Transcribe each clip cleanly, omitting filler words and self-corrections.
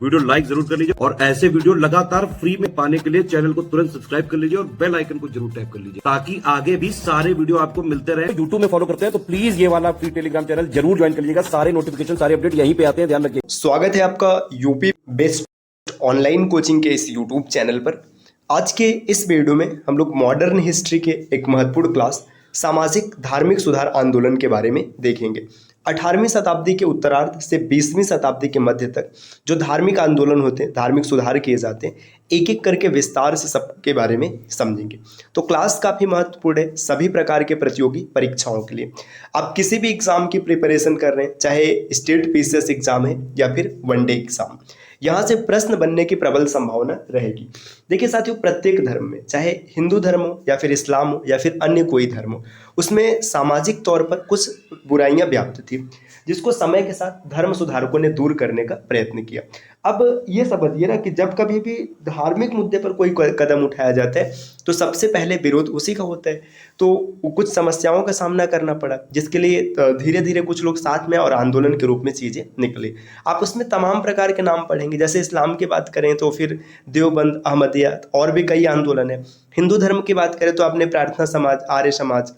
Video like जरूर कर लीजिए और ऐसे वीडियो लगातार फ्री में पाने के लिए चैनल को तुरंत सब्सक्राइब कर लीजिए और बेल आइकन को जरूर टैप कर लीजिए ताकि आगे भी सारे वीडियो आपको मिलते रहे। यूट्यूब में फॉलो करते हैं तो प्लीज ये वाला फ्री टेलीग्राम चैनल जरूर ज्वाइन कर लीजिएगा। सारे नोटिफिकेशन सारे अपडेट यहीं पे आते हैं, ध्यान रखिए। स्वागत है आपका यूपी बेस्ट ऑनलाइन कोचिंग के इस यूट्यूब चैनल पर। आज के इस वीडियो में हम लोग मॉडर्न हिस्ट्री के एक महत्वपूर्ण क्लास सामाजिक धार्मिक सुधार आंदोलन के बारे में देखेंगे। 18वीं शताब्दी के उत्तरार्ध से 20वीं शताब्दी के मध्य तक जो धार्मिक आंदोलन होते हैं, धार्मिक सुधार किए जाते हैं, एक एक करके विस्तार से सबके बारे में समझेंगे। तो क्लास काफ़ी महत्वपूर्ण है सभी प्रकार के प्रतियोगी परीक्षाओं के लिए। आप किसी भी एग्जाम की प्रिपरेशन कर रहे हैं, चाहे स्टेट पीसीएस एग्जाम है या फिर वनडे एग्जाम, यहाँ से प्रश्न बनने की प्रबल संभावना रहेगी। देखिए साथियों, प्रत्येक धर्म में, चाहे हिंदू धर्म हो या फिर इस्लाम हो या फिर अन्य कोई धर्म हो, उसमें सामाजिक तौर पर कुछ बुराइयां व्याप्त थी जिसको समय के साथ धर्म सुधारकों ने दूर करने का प्रयत्न किया। अब ये समझिए ना कि जब कभी भी धार्मिक मुद्दे पर कोई कदम उठाया जाता है तो सबसे पहले विरोध उसी का होता है। तो कुछ समस्याओं का सामना करना पड़ा जिसके लिए धीरे धीरे कुछ लोग साथ में और आंदोलन के रूप में चीज़ें निकले। आप उसमें तमाम प्रकार के नाम पढ़ेंगे। जैसे इस्लाम की बात करें तो फिर देवबंद, अहमदिया और भी कई आंदोलन है। हिंदू धर्म की बात करें तो आपने प्रार्थना समाज, आर्य समाज,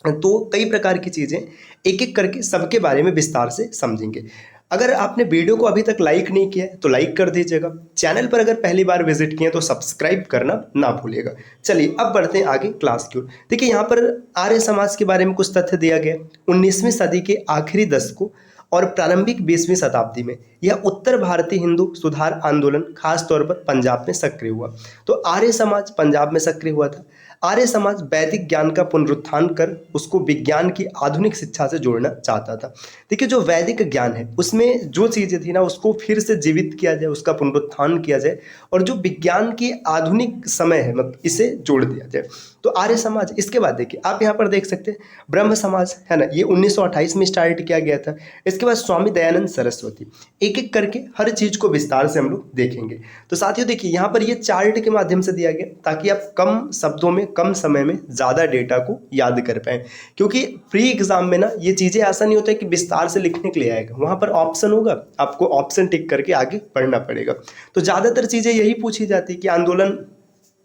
तो कई प्रकार की चीज़ें एक एक करके सबके बारे में विस्तार से समझेंगे। अगर आपने वीडियो को अभी तक लाइक नहीं किया है तो लाइक कर दीजिएगा। चैनल पर अगर पहली बार विजिट किए तो सब्सक्राइब करना ना भूलिएगा। चलिए अब बढ़ते हैं आगे क्लास की ओर। देखिए यहाँ पर आर्य समाज के बारे में कुछ तथ्य दिया गया। 19वीं सदी के आखिरी दशकों और प्रारंभिक 20वीं शताब्दी में यह उत्तर भारतीय हिंदू सुधार आंदोलन खास तौर पर पंजाब में सक्रिय हुआ। तो आर्य समाज पंजाब में सक्रिय हुआ था। आर्य समाज वैदिक ज्ञान का पुनरुत्थान कर उसको विज्ञान की आधुनिक शिक्षा से जोड़ना चाहता था। देखिए जो वैदिक ज्ञान है उसमें जो चीज़ें थी ना उसको फिर से जीवित किया जाए, उसका पुनरुत्थान किया जाए और जो विज्ञान की आधुनिक समय है मतलब इसे जोड़ दिया जाए। तो आर्य समाज, इसके बाद देखिए आप यहाँ पर देख सकते हैं ब्रह्म समाज है ना, ये 1928 में स्टार्ट किया गया था। इसके बाद स्वामी दयानंद सरस्वती, एक एक करके हर चीज़ को विस्तार से हम लोग देखेंगे। तो साथियों देखिए यहाँ पर ये चार्ट के माध्यम से दिया गया ताकि आप कम शब्दों में कम समय में ज़्यादा डेटा को याद कर पाएँ, क्योंकि प्री एग्जाम में ना ये चीज़ें ऐसा नहीं होता है कि विस्तार से लिखने के लिए आएगा। वहाँ पर ऑप्शन होगा, आपको ऑप्शन टिक करके आगे पढ़ना पड़ेगा। तो ज़्यादातर चीज़ें यही पूछी जाती है कि आंदोलन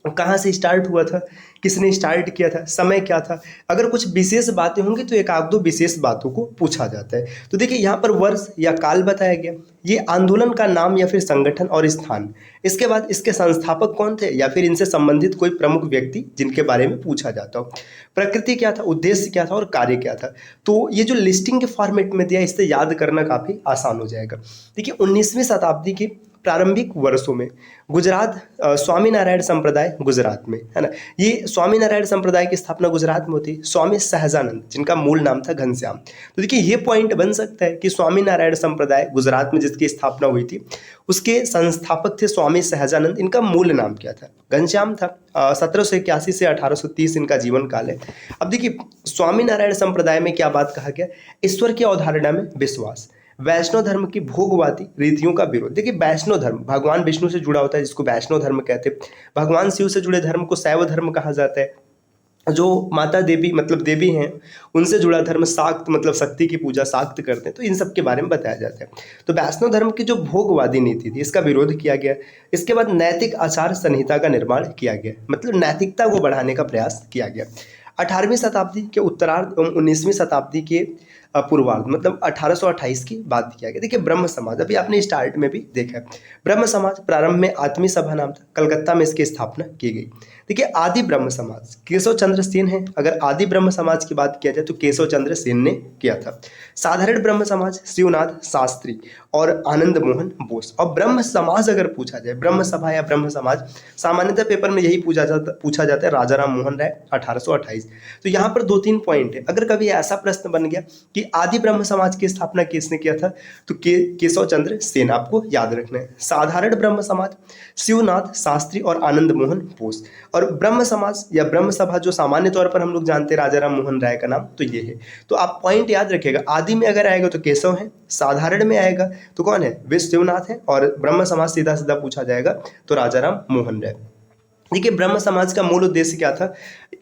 कहाँ से स्टार्ट हुआ था, किसने स्टार्ट किया था, समय क्या था। अगर कुछ विशेष बातें होंगी तो एक आध दो विशेष बातों को पूछा जाता है। तो देखिए यहाँ पर वर्ष या काल बताया गया, ये आंदोलन का नाम या फिर संगठन और स्थान, इसके बाद इसके संस्थापक कौन थे या फिर इनसे संबंधित कोई प्रमुख व्यक्ति जिनके बारे में पूछा जाता हो, प्रकृति क्या था, उद्देश्य क्या था और कार्य क्या था। तो ये जो लिस्टिंग के फॉर्मेट में दिया इससे याद करना काफ़ी आसान हो जाएगा। देखिए 19वीं शताब्दी के प्रारंभिक वर्षों में गुजरात स्वामीनारायण संप्रदाय गुजरात में है ना, ये स्वामीनारायण संप्रदाय की स्थापना गुजरात में होती। स्वामी सहजानंद जिनका मूल नाम था घनश्याम। तो देखिए ये पॉइंट बन सकता है कि स्वामीनारायण संप्रदाय गुजरात में जिसकी स्थापना हुई थी उसके संस्थापक थे स्वामी सहजानंद। इनका मूल नाम क्या था? घनश्याम था। 1781 से 1830 इनका जीवन काल है। अब देखिए स्वामीनारायण संप्रदाय में क्या बात कहा गया, ईश्वर की अवधारणा में विश्वास, वैष्णव धर्म की भोगवादी रीतियों का विरोध। देखिए वैष्णव धर्म भगवान विष्णु से जुड़ा होता है जिसको वैष्णव धर्म कहते हैं। भगवान शिव से जुड़े धर्म को शैव धर्म कहा जाता है। जो माता देवी मतलब देवी हैं उनसे जुड़ा धर्म शाक्त मतलब शक्ति की पूजा शाक्त करते हैं। तो इन सब के बारे में बताया जाता है। तो वैष्णव धर्म की जो भोगवादी नीति थी इसका विरोध किया गया। इसके बाद नैतिक आचार संहिता का निर्माण किया गया, मतलब नैतिकता को बढ़ाने का प्रयास किया गया। 18वीं शताब्दी के उत्तरार्ध 19वीं शताब्दी के पूर्वार्ध मतलब 1828 की बात किया गया। देखिए ब्रह्म समाज, अभी आपने स्टार्ट में भी देखा है, ब्रह्म समाज प्रारंभ में आत्मी सभा नाम था, कलकत्ता में इसकी स्थापना की गई। देखिए आदि ब्रह्म समाज केशव चंद्र सेन है। अगर आदि ब्रह्म समाज की बात किया जाए तो केशव चंद्र सेन ने किया था। साधारण ब्रह्म समाज शिवनाथ शास्त्री और आनंद मोहन बोस। और ब्रह्म समाज अगर पूछा जाए, ब्रह्म सभा या ब्रह्म समाज, सामान्यतः पेपर में यही पूछा जाता है, राजाराम मोहन राय 1828। तो यहाँ पर 2-3 पॉइंट है। अगर कभी ऐसा प्रश्न बन गया कि आदि ब्रह्म समाज की स्थापना किसने किया था तो केशव चंद्र सेन, आपको याद रखना है। साधारण ब्रह्म समाज शिवनाथ शास्त्री और आनंद मोहन बोस। और ब्रह्म समाज या ब्रह्म सभा जो सामान्य तौर पर हम लोग जानते हैं राजाराम मोहन राय का नाम, तो ये है। तो आप पॉइंट याद रखिएगा, आदि में अगर आएगा तो केशव है, साधारण में आएगा तो कौन है, विश्वनाथ है, और ब्रह्म समाज सीधा सीधा पूछा जाएगा तो राजाराम मोहन राय। देखिए, ब्रह्म समाज का मूल उद्देश्य क्या था?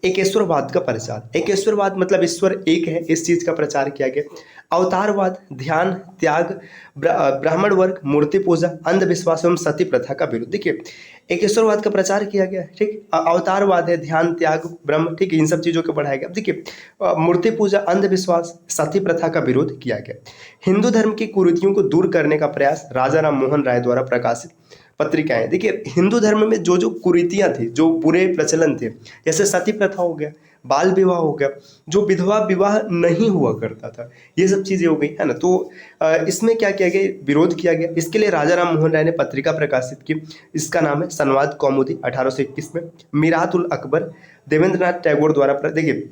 एकेश्वरवाद का प्रचार। एकेश्वरवाद मतलब ईश्वर एक है, इस चीज का प्रचार किया गया। अवतारवाद, ध्यान, त्याग, ब्राह्मण वर्ग, मूर्ति पूजा, अंधविश्वास एवं सती प्रथा का विरोध। देखिए, एकेश्वरवाद का प्रचार किया गया, ठीक। अवतारवाद है, ध्यान, त्याग, ब्रह्म, ठीक है, इन सब चीजों को बढ़ाया गया। अब देखिए, मूर्ति पूजा, अंधविश्वास, सती प्रथा का विरोध किया गया। हिंदू धर्म की कुरीतियों को दूर करने का प्रयास राजा राम मोहन राय द्वारा प्रकाशित पत्रिकाएं। देखिए, हिंदू धर्म में जो जो कुरीतियां थी, जो बुरे प्रचलन थे, जैसे सती प्रथा हो गया, बाल विवाह हो गया, जो विधवा विवाह नहीं हुआ करता था, ये सब चीजें हो गई, है ना। तो इसमें क्या किया गया? विरोध किया गया। इसके लिए राजा राम मोहन राय ने पत्रिका प्रकाशित की, इसका नाम है संवाद कौमुदी, 1821 में। मीरात उल अकबर, देवेंद्रनाथ टैगोर द्वारा देखिए,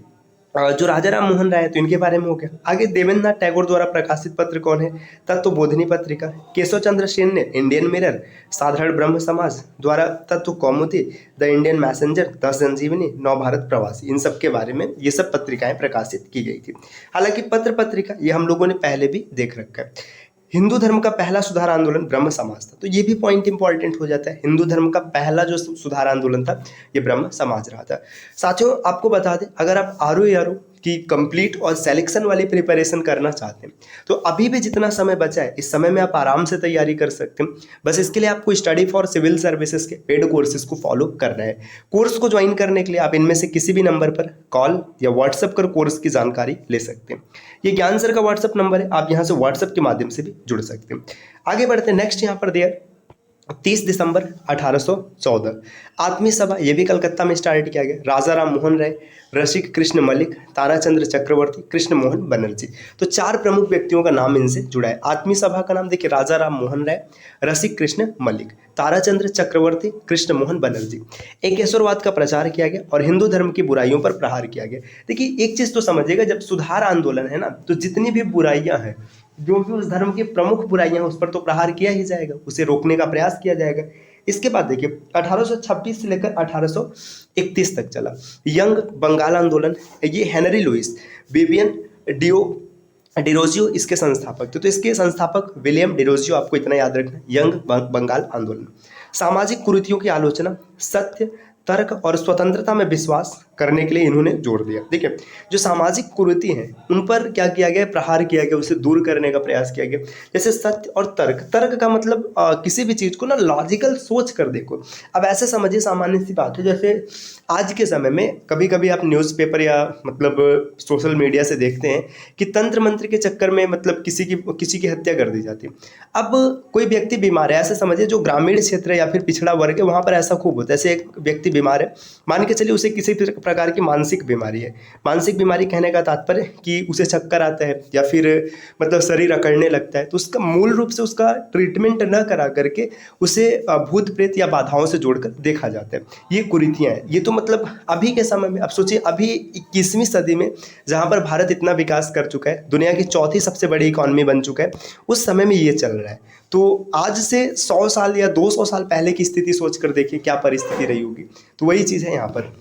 जो राजा राम मोहन राय, तो इनके बारे में हो गया। आगे देवेंद्रनाथ टैगोर द्वारा प्रकाशित पत्र कौन है? तत्वबोधिनी पत्रिका। केशव चंद्र सेन ने इंडियन मिरर, साधारण ब्रह्म समाज द्वारा तत्व कौमुदी, द इंडियन मैसेंजर, द संजीवनी, नव भारत प्रवासी, इन सब के बारे में ये सब पत्रिकाएं प्रकाशित की गई थी। हालांकि पत्र पत्रिका ये हम लोगों ने पहले भी देख रखा है। हिंदू धर्म का पहला सुधार आंदोलन ब्रह्म समाज था, तो ये भी पॉइंट इंपॉर्टेंट हो जाता है। हिंदू धर्म का पहला जो सुधार आंदोलन था, ये ब्रह्म समाज रहा था। साथियों, आपको बता दें, अगर आप RO की कंप्लीट और सिलेक्शन वाली प्रिपरेशन करना चाहते हैं, तो अभी भी जितना समय बचा है, इस समय में आप आराम से तैयारी कर सकते हैं। बस इसके लिए आपको स्टडी फॉर सिविल सर्विसेज के पेड कोर्सेज को फॉलो करना है। कोर्स को ज्वाइन करने के लिए आप इनमें से किसी भी नंबर पर कॉल या व्हाट्सएप कर कोर्स की जानकारी ले सकते हैं। ये ज्ञान सर का व्हाट्सएप नंबर है, आप यहाँ से व्हाट्सएप के माध्यम से भी जुड़ सकते हैं। आगे बढ़ते हैं, नेक्स्ट यहाँ पर दिया 30 दिसंबर 1814 आत्मीय सभा, ये भी कलकत्ता में स्टार्ट किया गया। राजा राम मोहन राय, रसिक कृष्ण मलिक, ताराचंद्र चक्रवर्ती, कृष्ण मोहन बनर्जी, तो 4 प्रमुख व्यक्तियों का नाम इनसे जुड़ा है। आत्मीय सभा का नाम देखिए, राजा राम मोहन राय, रसिक कृष्ण मलिक, ताराचंद्र चक्रवर्ती, कृष्ण मोहन बनर्जी। एकेश्वरवाद का प्रचार किया गया और हिंदू धर्म की बुराइयों पर प्रहार किया गया। देखिए, एक चीज तो समझिएगा, जब सुधार आंदोलन है ना, तो जितनी भी बुराइयां हैं, जो भी उस धर्म की प्रमुख बुराइयां, उस पर तो प्रहार किया ही जाएगा, उसे रोकने का प्रयास किया जाएगा। इसके बाद देखिए, 1826 से लेकर 1831 तक चला यंग बंगाल आंदोलन। ये हेनरी लुइस विवियन डिरोजियो इसके संस्थापक थे। तो इसके संस्थापक विलियम डिरोजियो, आपको इतना याद रखना, यंग बंगाल आंदोलन। सामाजिक कुरीतियों की आलोचना, सत्य, तर्क और स्वतंत्रता में विश्वास करने के लिए इन्होंने जोर दिया। देखिए, जो सामाजिक कुरीति हैं, उन पर क्या किया गया? प्रहार किया गया, उसे दूर करने का प्रयास किया गया। जैसे सत्य और तर्क। तर्क का मतलब किसी भी चीज को ना लॉजिकल सोच कर देखो। अब ऐसे समझिए, सामान्य सी बात है, जैसे आज के समय में कभी कभी आप न्यूज़पेपर या मतलब सोशल मीडिया से देखते हैं कि तंत्र मंत्र के चक्कर में मतलब किसी की हत्या कर दी जाती है। अब कोई व्यक्ति बीमार है, ऐसे समझिए, जो ग्रामीण क्षेत्र है या फिर पिछड़ा वर्ग है, वहाँ पर ऐसा खूब होता है। जैसे एक व्यक्ति बीमार है, मान के चलिए उसे किसी प्रकार की मानसिक बीमारी है। मानसिक बीमारी कहने का तात्पर्य कि उसे चक्कर आता है या फिर मतलब शरीर अकड़ने लगता है, तो उसका मूल रूप से उसका ट्रीटमेंट न करा करके उसे भूत प्रेत या बाधाओं से जोड़कर देखा जाता है। ये कुरीतियाँ हैं। ये तो मतलब अभी के समय में, अब सोचिए, अभी 21वीं सदी में जहाँ पर भारत इतना विकास कर चुका है, दुनिया की 4थी सबसे बड़ी इकॉनमी बन चुका है, उस समय में ये चल रहा है। तो आज से 100 साल या 200 साल पहले की स्थिति सोचकर देखिए क्या परिस्थिति रही होगी। तो वही चीज़ है यहाँ पर।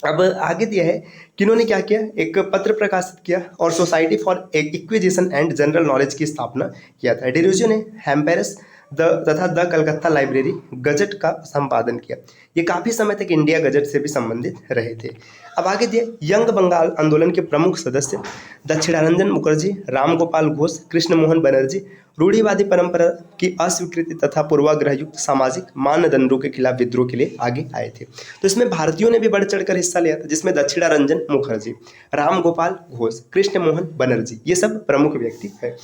अब आगे दिया है कि इन्होंने क्या किया, एक पत्र प्रकाशित किया और society for acquisition and general knowledge की स्थापना किया था। डिरोजियो ने हैम्पेरस तथा द कलकत्ता लाइब्रेरी गजट का संपादन किया। ये काफ़ी समय तक इंडिया गजट से भी संबंधित रहे थे। अब आगे दिया, यंग बंगाल आंदोलन के प्रमुख सदस्य दक्षिणारंजन मुखर्जी, राम गोपाल घोष, कृष्ण मोहन बनर्जी रूढ़िवादी परंपरा की अस्वीकृति तथा पूर्वाग्रहयुक्त सामाजिक मानदंडों के खिलाफ विद्रोह के लिए आगे आए थे। तो इसमें भारतीयों ने भी बढ़ चढ़कर हिस्सा लिया था, जिसमें दक्षिणारंजन मुखर्जी, राम गोपाल घोष, कृष्ण मोहन बनर्जी, ये सब प्रमुख व्यक्ति हैं।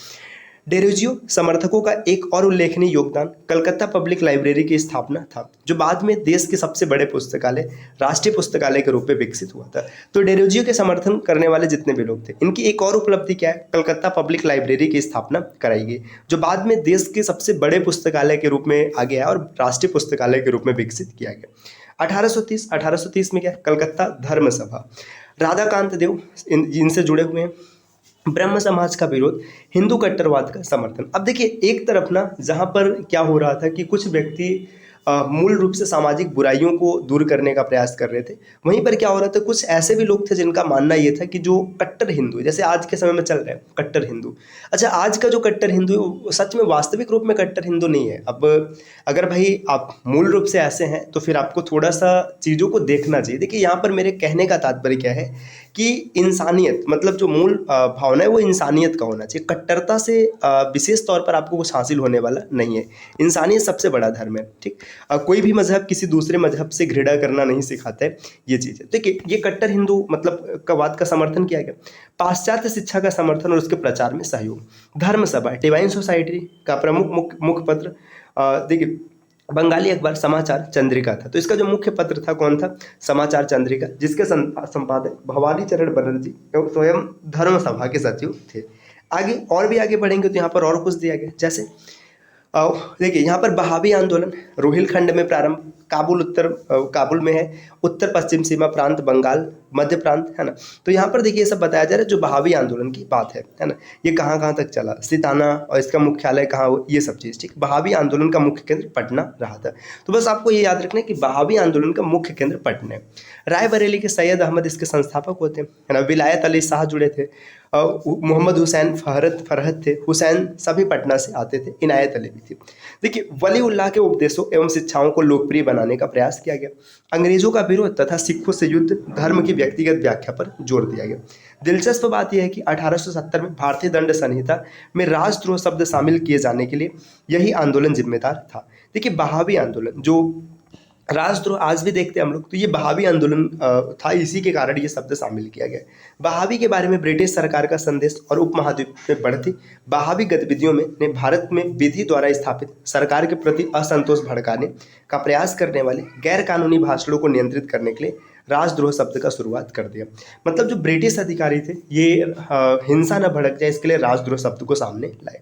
डिरोजियो समर्थकों का एक और उल्लेखनीय योगदान कलकत्ता पब्लिक लाइब्रेरी की स्थापना था, जो बाद में देश के सबसे बड़े पुस्तकालय, राष्ट्रीय पुस्तकालय के रूप में विकसित हुआ था। तो डिरोजियो के समर्थन करने वाले जितने भी लोग थे, इनकी एक और उपलब्धि क्या है, कलकत्ता पब्लिक लाइब्रेरी की स्थापना कराई गई, जो बाद में देश के सबसे बड़े पुस्तकालय के रूप में आ गया और राष्ट्रीय पुस्तकालय के रूप में विकसित किया गया। 1830 में क्या, कलकत्ता धर्म सभा, राधाकांत देव इनसे जुड़े हुए हैं। ब्रह्म समाज का विरोध, हिंदू कट्टरवाद का समर्थन। अब देखिए, एक तरफ ना जहाँ पर क्या हो रहा था कि कुछ व्यक्ति मूल रूप से सामाजिक बुराइयों को दूर करने का प्रयास कर रहे थे। वहीं पर क्या हो रहा था, कुछ ऐसे भी लोग थे जिनका मानना ये था कि जो कट्टर हिंदू, जैसे आज के समय में चल रहे हैं कट्टर हिंदू, अच्छा आज का जो कट्टर हिंदू है वो सच में वास्तविक रूप में कट्टर हिंदू नहीं है। अब अगर भाई आप मूल रूप से ऐसे हैं तो फिर आपको थोड़ा सा चीज़ों को देखना चाहिए। देखिए यहाँ पर मेरे कहने का तात्पर्य क्या है कि इंसानियत, मतलब जो मूल भावना है वो इंसानियत का होना चाहिए। कट्टरता से विशेष तौर पर आपको कुछ हासिल होने वाला नहीं है। इंसानियत सबसे बड़ा धर्म है, ठीक। कोई भी मजहब किसी दूसरे मजहब से घृणा करना नहीं सिखाता है, ये चीज़ है। देखिए ये कट्टर हिंदू मतलब का बात का समर्थन किया गया, पाश्चात्य शिक्षा का समर्थन और उसके प्रचार में सहयोग, धर्म सभा, डिवाइन सोसाइटी का प्रमुख मुख्य पत्र, देखिए बंगाली अखबार समाचार चंद्रिका था। तो इसका जो मुख्य पत्र था कौन था, समाचार चंद्रिका, जिसके संपादक भवानी चरण बनर्जी एवं स्वयं धर्म सभा के सचिव थे। आगे और भी आगे बढ़ेंगे तो यहाँ पर और कुछ दिया गया, जैसे देखिए यहाँ पर बहावी आंदोलन रोहिलखंड में प्रारंभ, काबुल में है, उत्तर पश्चिम सीमा प्रांत बंगाल, मध्य प्रांत, है ना। तो यहाँ पर देखिए ये सब बताया जा रहा है जो बहावी आंदोलन की बात है ना। ये कहाँ कहाँ तक चला, सिताना, और इसका मुख्यालय कहाँ हो, ये सब चीज़, ठीक। बहावी आंदोलन का मुख्य केंद्र पटना रहा था। तो बस आपको ये याद रखना है कि बहावी आंदोलन का मुख्य केंद्र पटना है। रायबरेली के सैयद अहमद इसके संस्थापक होते हैं, है ना। विलायत अली शाह जुड़े थे, मोहम्मद हुसैन फरहत थे, हुसैन सभी पटना से आते थे, इनायत अली भी थी। देखिए वली उल्लाह के उपदेशों एवं शिक्षाओं को लोकप्रिय बनाने का प्रयास किया गया। अंग्रेजों का विरोध तथा सिखों से युद्ध, धर्म की व्यक्तिगत व्याख्या पर जोर दिया गया। दिलचस्प बात यह है कि 1870 में भारतीय दंड संहिता में राजद्रोह शब्द शामिल किए जाने के लिए यही आंदोलन जिम्मेदार था। देखिए बहावी आंदोलन, जो राजद्रोह आज भी देखते हैं हम लोग, तो ये बहावी आंदोलन था, इसी के कारण ये शब्द शामिल किया गया। बहावी के बारे में ब्रिटिश सरकार का संदेश और उपमहाद्वीप में बढ़ती बहावी गतिविधियों में ने भारत में विधि द्वारा स्थापित सरकार के प्रति असंतोष भड़काने का प्रयास करने वाले गैर कानूनी भाषणों को नियंत्रित करने के लिए राजद्रोह शब्द का शुरुआत कर दिया। मतलब जो ब्रिटिश अधिकारी थे ये हिंसा न भड़क जाए इसके लिए राजद्रोह शब्द को सामने लाए।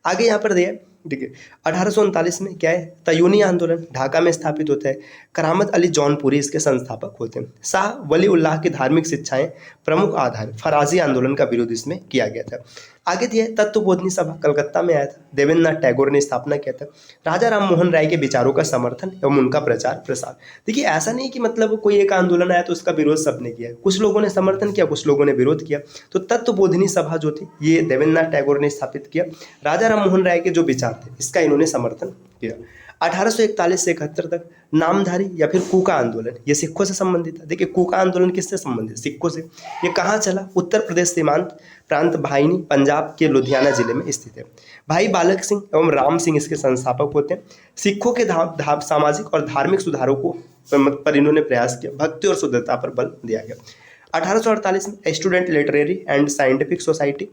आगे यहाँ पर दिया, देखिए 1839 में क्या है, तयूनी आंदोलन ढाका में स्थापित होता है। करामत अली जौनपुरी इसके संस्थापक होते हैं। शाह वली उल्लाह की धार्मिक शिक्षाएं प्रमुख आधार, फराजी आंदोलन का विरोध इसमें किया गया था। आगे दिया तत्वबोधनी सभा कलकत्ता में आया था, देवेंद्रनाथ टैगोर ने स्थापना किया था। राजा राम मोहन राय के विचारों का समर्थन एवं उनका प्रचार प्रसार। देखिए ऐसा नहीं कि मतलब कोई एक आंदोलन आया तो उसका विरोध सबने किया, कुछ लोगों ने समर्थन किया, कुछ लोगों ने विरोध किया। तो तत्वबोधनी सभा जो थी ये देवेंद्रनाथ टैगोर ने स्थापित किया। राजा राम मोहन राय के जो विचार थे इसका इन्होंने समर्थन किया। 1841 से 71 तक नामधारी या फिर कूका आंदोलन, ये सिखों से संबंधित था। देखिए कूका आंदोलन किससे संबंधित, सिखों से। ये कहाँ चला, उत्तर प्रदेश सीमांत प्रांत भाईनी पंजाब के लुधियाना जिले में स्थित है। भाई बालक सिंह एवं राम सिंह इसके संस्थापक होते हैं। सिखों के सामाजिक और धार्मिक सुधारों को पर इन्होंने प्रयास किया, भक्ति और शुद्धता पर बल दिया गया। 1848 में student literary and scientific society,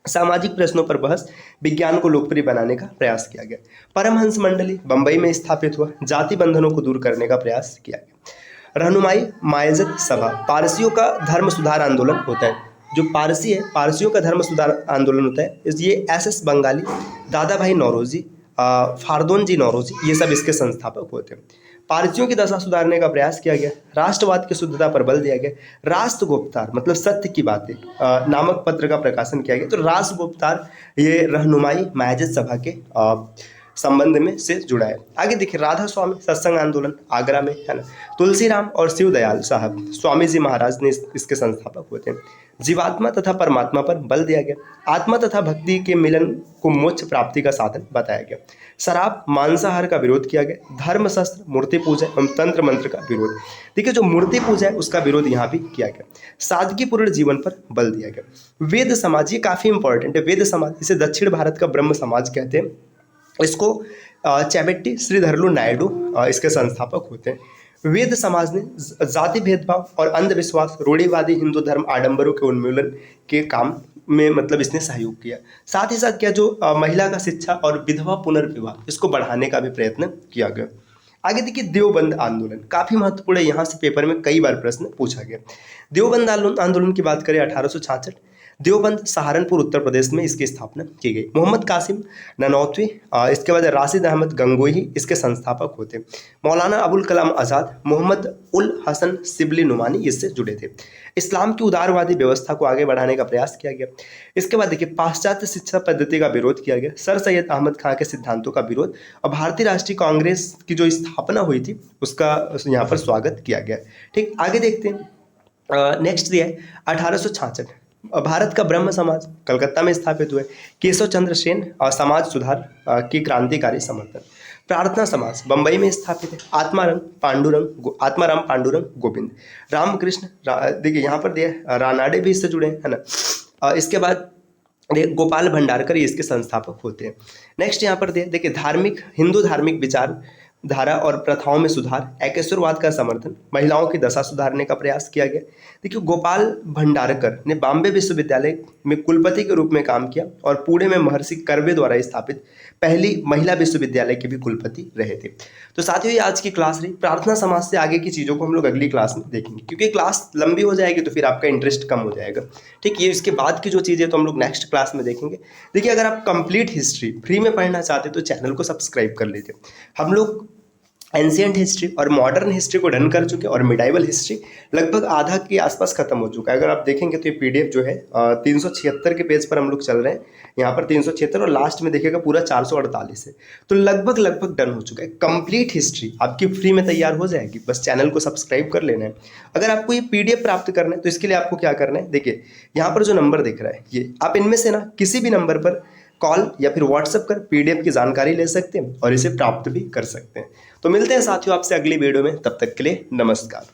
सामाजिक प्रश्नों पर बहस, विज्ञान को लोकप्रिय बनाने का प्रयास किया गया। परमहंस मंडली बंबई में स्थापित हुआ, जाति बंधनों को दूर करने का प्रयास किया गया। रहनुमाई मायजत सभा, पारसियों का धर्म सुधार आंदोलन होता है। जो पारसी है, पारसियों का धर्म सुधार आंदोलन होता है। ये SS बंगाली, दादा भाई नौरोजी, फारदोन जी नौरोजी, ये सब इसके संस्थापक होते हैं। पारसियों की दशा सुधारने का प्रयास किया गया। राष्ट्रवाद की शुद्धता पर बल दिया गया। राष्ट्रगुप्तार मतलब सत्य की बातें नामक पत्र का प्रकाशन किया गया। तो राष्ट्रगुप्तार ये रहनुमाई मायजत सभा के संबंध में से जुड़ा है। आगे देखिए राधा स्वामी सत्संग आंदोलन आगरा में, है ना। तुलसीराम और शिवदयाल साहब स्वामी जी महाराज ने इसके संस्थापक होते हैं। जीवात्मा तथा परमात्मा पर बल दिया गया। आत्मा तथा भक्ति के मिलन को मोक्ष प्राप्ति का साधन बताया गया। शराब मांसाहार का विरोध किया गया। धर्म शस्त्र मूर्ति पूजा एवं तंत्र मंत्र का विरोध। देखिए जो मूर्ति पूजा है उसका विरोध यहाँ भी किया गया। सादगीपूर्ण जीवन पर बल दिया गया। वेद समाज, ये काफ़ी इंपॉर्टेंट है। वेद समाज, इसे दक्षिण भारत का ब्रह्म समाज कहते हैं। इसको चैबेट्टी श्रीधरलू नायडू इसके संस्थापक होते हैं। वेद समाज ने जाति भेदभाव और अंधविश्वास, रूढ़िवादी हिंदू धर्म आडंबरों के उन्मूलन के काम में मतलब इसने सहयोग किया। साथ ही साथ क्या जो महिला का शिक्षा और विधवा पुनर्विवाह, इसको बढ़ाने का भी प्रयत्न किया गया। आगे देखिए देवबंद आंदोलन, काफ़ी महत्वपूर्ण है, यहाँ से पेपर में कई बार प्रश्न पूछा गया। देवबंद आंदोलन की बात करें 1866, देवबंद सहारनपुर उत्तर प्रदेश में इसकी स्थापना की गई। मोहम्मद कासिम ननौतवी, इसके बाद राशिद अहमद गंगोही इसके संस्थापक होते। मौलाना अबुल कलाम आज़ाद, मोहम्मद उल हसन शिबली नुमानी इससे जुड़े थे। इस्लाम की उदारवादी व्यवस्था को आगे बढ़ाने का प्रयास किया गया। इसके बाद देखिए पाश्चात्य शिक्षा पद्धति का विरोध किया गया, सर सैयद अहमद खां के सिद्धांतों का विरोध और भारतीय राष्ट्रीय कांग्रेस की जो स्थापना हुई थी उसका यहाँ पर स्वागत किया गया। ठीक, आगे देखते हैं। नेक्स्ट दिया है 1866, भारत का ब्रह्म समाज कलकत्ता में स्थापित हुए। केशव चंद्र सेन समाज सुधार की क्रांतिकारी समर्थन। प्रार्थना समाज बंबई में स्थापित है। आत्माराम पांडुरंग गोविंद। रामकृष्ण देखिए यहाँ पर दिया रानाडे भी इससे जुड़े हैं, है ना। इसके बाद गोपाल भंडारकर ये इसके संस्थापक होते हैं। नेक्स्ट यहाँ पर देखिए हिंदू धार्मिक विचार धारा और प्रथाओं में सुधार, एकेश्वरवाद का समर्थन, महिलाओं की दशा सुधारने का प्रयास किया गया। देखिए गोपाल भंडारकर ने बॉम्बे विश्वविद्यालय में कुलपति के रूप में काम किया और पुणे में महर्षि कर्वे द्वारा स्थापित पहली महिला विश्वविद्यालय के भी कुलपति रहे थे। तो साथियों ये आज की क्लास रही। प्रार्थना समाज से आगे की चीज़ों को हम लोग अगली क्लास में देखेंगे, क्योंकि क्लास लंबी हो जाएगी तो फिर आपका इंटरेस्ट कम हो जाएगा। ठीक, ये इसके बाद की जो चीज़ें तो हम लोग नेक्स्ट क्लास में देखेंगे। देखिए अगर आप कंप्लीट हिस्ट्री फ्री में पढ़ना चाहते हैं तो चैनल को सब्सक्राइब कर लीजिए। हम लोग एंशियंट हिस्ट्री और मॉडर्न हिस्ट्री को डन कर चुके हैं और मिडाइवल हिस्ट्री लगभग आधा के आसपास खत्म हो चुका है। अगर आप देखेंगे तो ये पीडीएफ जो है 376 के पेज पर हम लोग चल रहे हैं, यहाँ पर 376 और लास्ट में देखिएगा पूरा 448 है। तो लगभग डन हो चुका है। कंप्लीट हिस्ट्री आपकी फ्री में तैयार हो जाएगी, बस चैनल को सब्सक्राइब कर लेना है। अगर आपको ये पीडीएफ प्राप्त करना है तो इसके लिए आपको क्या करना है, देखिए यहाँ पर जो नंबर दिख रहा है ये आप इनमें से ना किसी भी नंबर पर कॉल या फिर व्हाट्सएप कर पीडीएफ की जानकारी ले सकते हैं और इसे प्राप्त भी कर सकते हैं। तो मिलते हैं साथियों आपसे अगली वीडियो में, तब तक के लिए नमस्कार।